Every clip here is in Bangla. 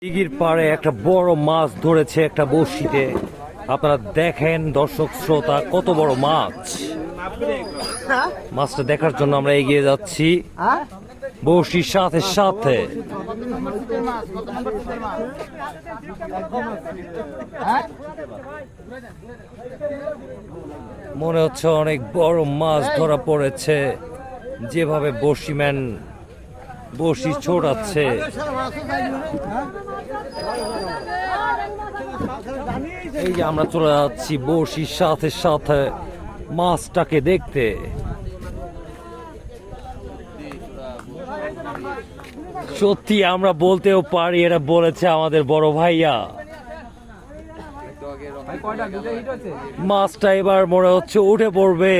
দিঘির পাড়ে একটা বড় মাছ ধরেছে একটা বড়শিতে। আপনারা দেখেন দর্শক শ্রোতা, কত বড় মাছ। মাছটা দেখার জন্য আমরা এগিয়ে যাচ্ছি বড়শির সাথে সাথে। মনে হচ্ছে অনেক বড় মাছ ধরা পড়েছে, যেভাবে বড়শিম্যান বড়শি ছোড়াচ্ছে। এই যে আমরা চলে যাচ্ছি বড়শির সাথে সাথে মাছটাকে দেখতে। সত্যি আমরা বলতেও পারি, এটা বলেছে আমাদের বড় ভাইয়া। মাছটা এবার মনে হচ্ছে উঠে পড়বে।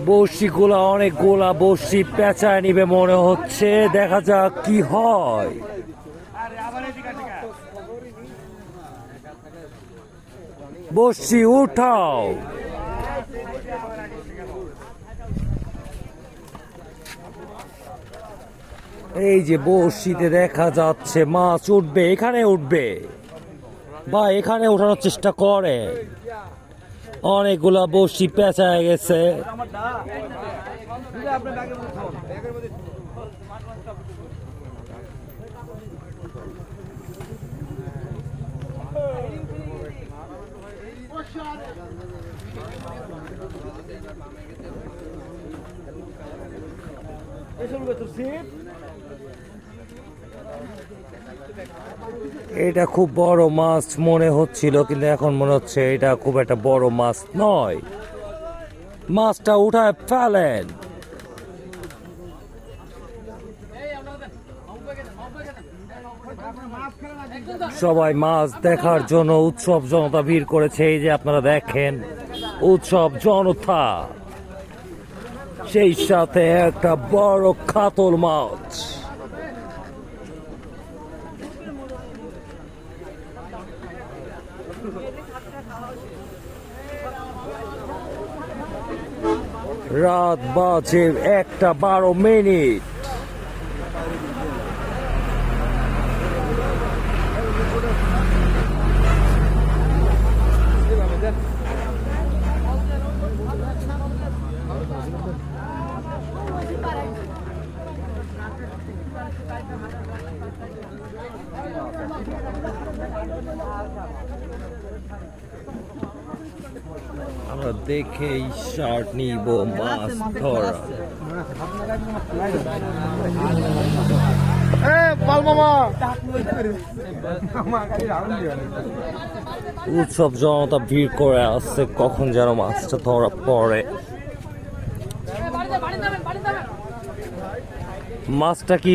বড়শি গুলা অনেকগুলা বড়শি পেঁচায় নিবে মনে হচ্ছে, দেখা যাক কি হয়। বড়শি উঠাও। এই যে বড়শিতে দেখা যাচ্ছে মাছ উঠবে, এখানে উঠবে বা এখানে ওঠানোর চেষ্টা করে। অনেকগুলা বড়শি পেঁচায় গেছে। এটা খুব বড় মাছ মনে হচ্ছিল, কিন্তু এখন মনে হচ্ছে এটা খুব একটা বড় মাছ নয়। মাছটা উঠায় ফেলেন। সবাই মাছ দেখার জন্য উৎসব জনতা ভিড় করেছে। এই যে আপনারা দেখেন উৎসব জনতা, সেই সাথে একটা বড় কাতল মাছ। রাত বাজে 1:12। আমরা দেখেই শার্ট নিব মাছ ধরা। উৎসব জনতা ভিড় করে আসছে, কখন যেন মাছটা ধরা পড়ে। মাছটা কি